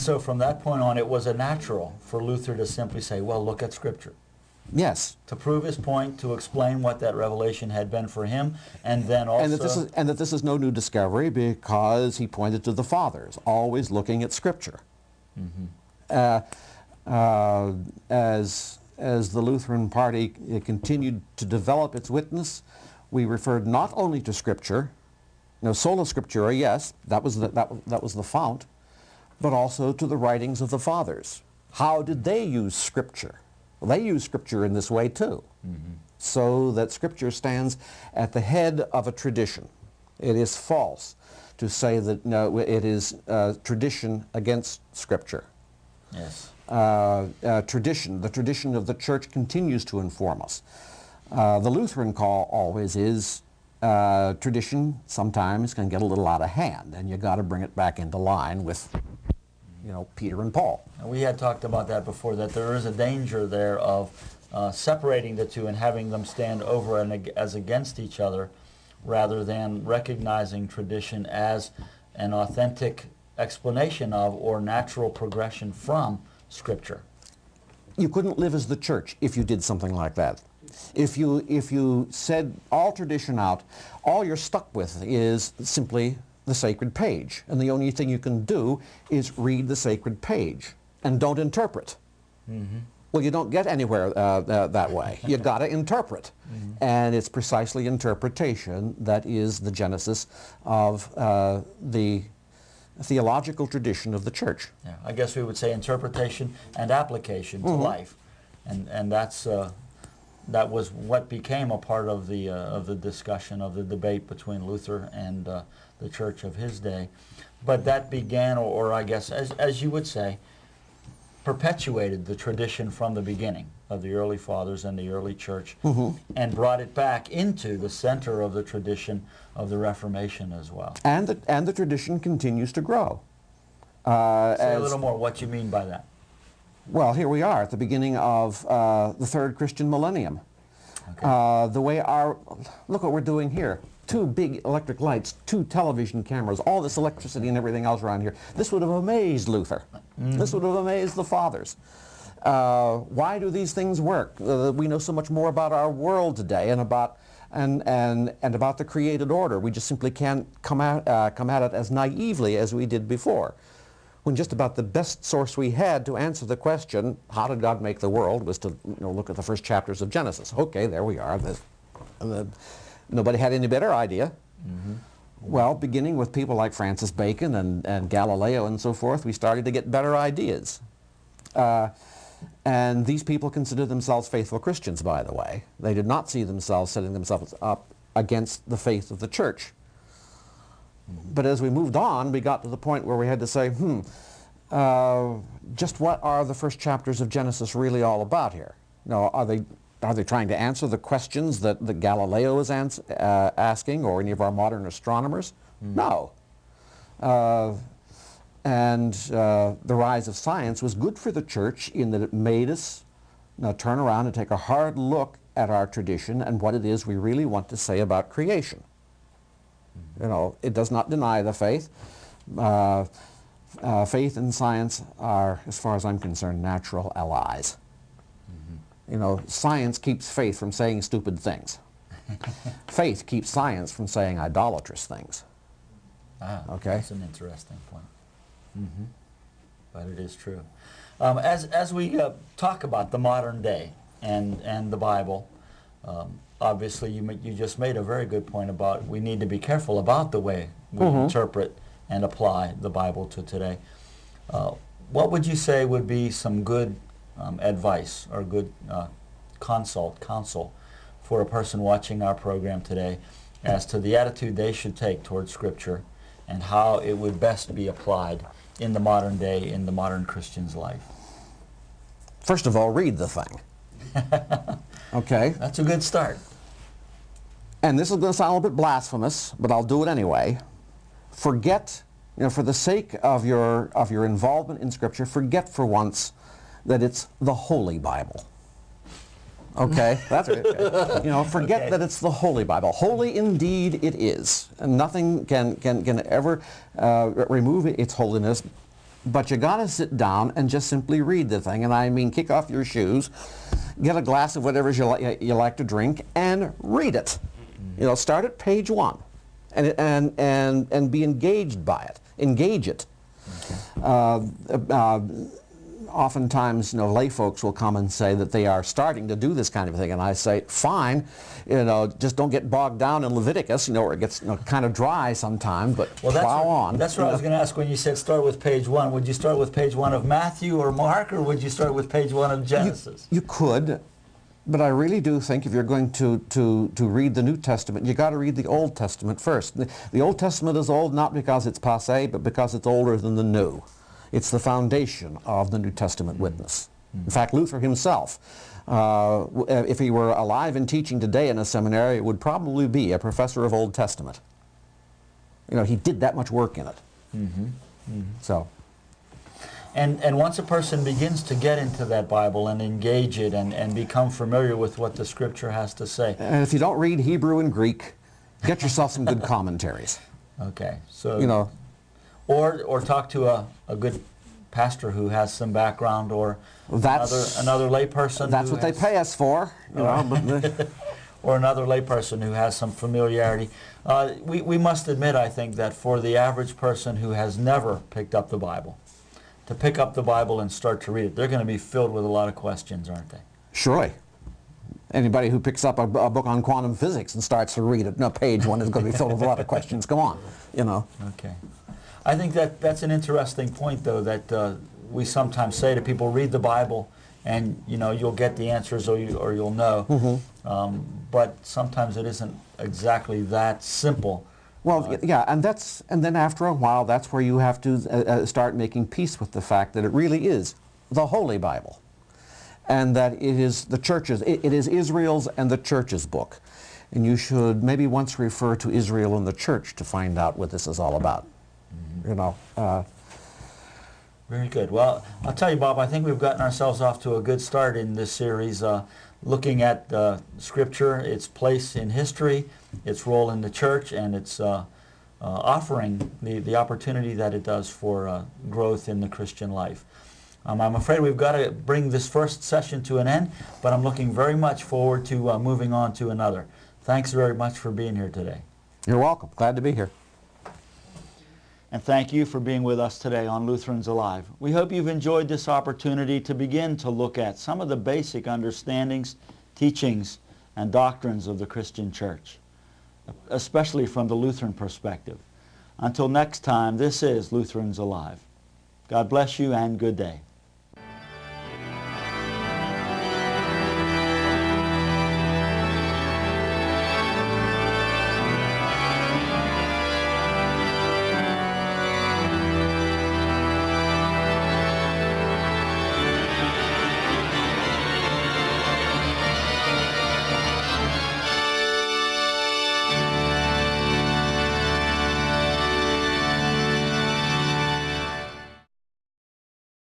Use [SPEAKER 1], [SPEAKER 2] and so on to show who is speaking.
[SPEAKER 1] So from that point on, it was a natural for Luther to simply say, well, look at Scripture.
[SPEAKER 2] Yes.
[SPEAKER 1] To prove his point, to explain what that revelation had been for him, and then also...
[SPEAKER 2] And that this is no new discovery, because he pointed to the Fathers, always looking at Scripture. As the Lutheran Party continued to develop its witness, we referred not only to Scripture, sola scriptura, yes, that was the fount, but also to the writings of the Fathers. How did they use Scripture? Well, they use Scripture in this way too, so that Scripture stands at the head of a tradition. It is false to say that it is tradition against Scripture.
[SPEAKER 1] Yes.
[SPEAKER 2] The tradition of the Church continues to inform us. The Lutheran call always is tradition sometimes can get a little out of hand, and you got to bring it back into line with, Peter and Paul.
[SPEAKER 1] And we had talked about that before, that there is a danger there of separating the two and having them stand over and as against each other, rather than recognizing tradition as an authentic explanation of or natural progression from Scripture.
[SPEAKER 2] You couldn't live as the Church if you did something like that. If you said all tradition out, all you're stuck with is simply the sacred page, and the only thing you can do is read the sacred page and don't interpret. Well, you don't get anywhere that way. You've got to interpret, and it's precisely interpretation that is the genesis of the theological tradition of the Church.
[SPEAKER 1] Yeah, I guess we would say interpretation and application to life, and that was what became a part of the discussion, of the debate between Luther and the Church of his day. But that began, or I guess, as you would say, perpetuated the tradition from the beginning of the early Fathers and the early Church, and brought it back into the center of the tradition of the Reformation as well.
[SPEAKER 2] And the tradition continues to grow.
[SPEAKER 1] Say a little more what you mean by that.
[SPEAKER 2] Well, here we are at the beginning of the third Christian millennium.
[SPEAKER 1] Okay.
[SPEAKER 2] Look what we're doing here. 2 big electric lights, 2 television cameras, all this electricity and everything else around here. This would have amazed Luther. This would have amazed the Fathers. Why do these things work? We know so much more about our world today and about the created order. We just simply can't come at it as naively as we did before, when just about the best source we had to answer the question, how did God make the world, was to look at the first chapters of Genesis. Okay, there we are. Nobody had any better idea. Well, beginning with people like Francis Bacon and Galileo and so forth, we started to get better ideas. And these people considered themselves faithful Christians, by the way. They did not see themselves setting themselves up against the faith of the Church. But as we moved on, we got to the point where we had to say, just what are the first chapters of Genesis really all about here? Are they trying to answer the questions that Galileo is asking, or any of our modern astronomers? No. And the rise of science was good for the Church in that it made us turn around and take a hard look at our tradition and what it is we really want to say about creation. It does not deny the faith. Faith and science are, as far as I'm concerned, natural allies. Science keeps faith from saying stupid things. Faith keeps science from saying idolatrous things. Okay?
[SPEAKER 1] That's an interesting point. But it is true. As we talk about the modern day and the Bible, obviously you just made a very good point about we need to be careful about the way we interpret and apply the Bible to today. What would you say would be some good advice or good counsel for a person watching our program today as to the attitude they should take towards Scripture and how it would best be applied in the modern day, in the modern Christian's life?
[SPEAKER 2] First of all, read the thing. Okay?
[SPEAKER 1] That's a good start.
[SPEAKER 2] And this is going to sound a little bit blasphemous, but I'll do it anyway. Forget, for the sake of your involvement in Scripture, forget for once that it's the Holy Bible. Okay? That's it. Forget that it's the Holy Bible. Holy indeed it is. And nothing can ever remove its holiness but you got to sit down and just simply read the thing. And I mean, kick off your shoes, get a glass of whatever you like to drink, and read it. You know, start at page 1, and be engaged by it. Engage it. Oftentimes, you know, lay folks will come and say that they are starting to do this kind of thing, and I say, fine, you know, just don't get bogged down in Leviticus, you know, where it gets, you know, kind of dry sometimes, but plow on.
[SPEAKER 1] That's what I was going to ask when you said start with page 1. Would you start with page 1 of Matthew or Mark, or would you start with page 1 of Genesis?
[SPEAKER 2] You could, but I really do think if you're going to read the New Testament, you got to read the Old Testament first. The Old Testament is old not because it's passé, but because it's older than the New. It's the foundation of the New Testament witness. In fact, Luther himself, if he were alive and teaching today in a seminary, would probably be a professor of Old Testament. You know, he did that much work in it. So.
[SPEAKER 1] And once a person begins to get into that Bible and engage it and become familiar with what the Scripture has to say.
[SPEAKER 2] And if you don't read Hebrew and Greek, get yourself some good commentaries.
[SPEAKER 1] Okay, so
[SPEAKER 2] you know,
[SPEAKER 1] or talk to a good pastor who has some background, or another lay person.
[SPEAKER 2] That's what they pay us for, you know.
[SPEAKER 1] Or another lay person who has some familiarity. We must admit, I think, that for the average person who has never picked up the Bible, to pick up the Bible and start to read it, they're going to be filled with a lot of questions, aren't they?
[SPEAKER 2] Surely. Anybody who picks up a book on quantum physics and starts to read it, no, page 1 is going to be filled with a lot of questions. Come on, you know.
[SPEAKER 1] Okay. I think that's an interesting point, though, that we sometimes say to people, read the Bible and, you know, you'll get the answers, or you'll know. But sometimes it isn't exactly that simple.
[SPEAKER 2] Well, yeah, and then after a while, that's where you have to start making peace with the fact that it really is the Holy Bible, and that it is the church's, it is Israel's and the church's book. And you should maybe once refer to Israel and the church to find out what this is all about. You know.
[SPEAKER 1] Very good. Well, I'll tell you, Bob, I think we've gotten ourselves off to a good start in this series, looking at Scripture, its place in history, its role in the church, and its offering the opportunity that it does for growth in the Christian life. I'm afraid we've got to bring this first session to an end, but I'm looking very much forward to moving on to another. Thanks very much for being here today.
[SPEAKER 2] You're welcome. Glad to be here.
[SPEAKER 1] And thank you for being with us today on Lutherans Alive. We hope you've enjoyed this opportunity to begin to look at some of the basic understandings, teachings, and doctrines of the Christian Church, especially from the Lutheran perspective. Until next time, this is Lutherans Alive. God bless you and good day.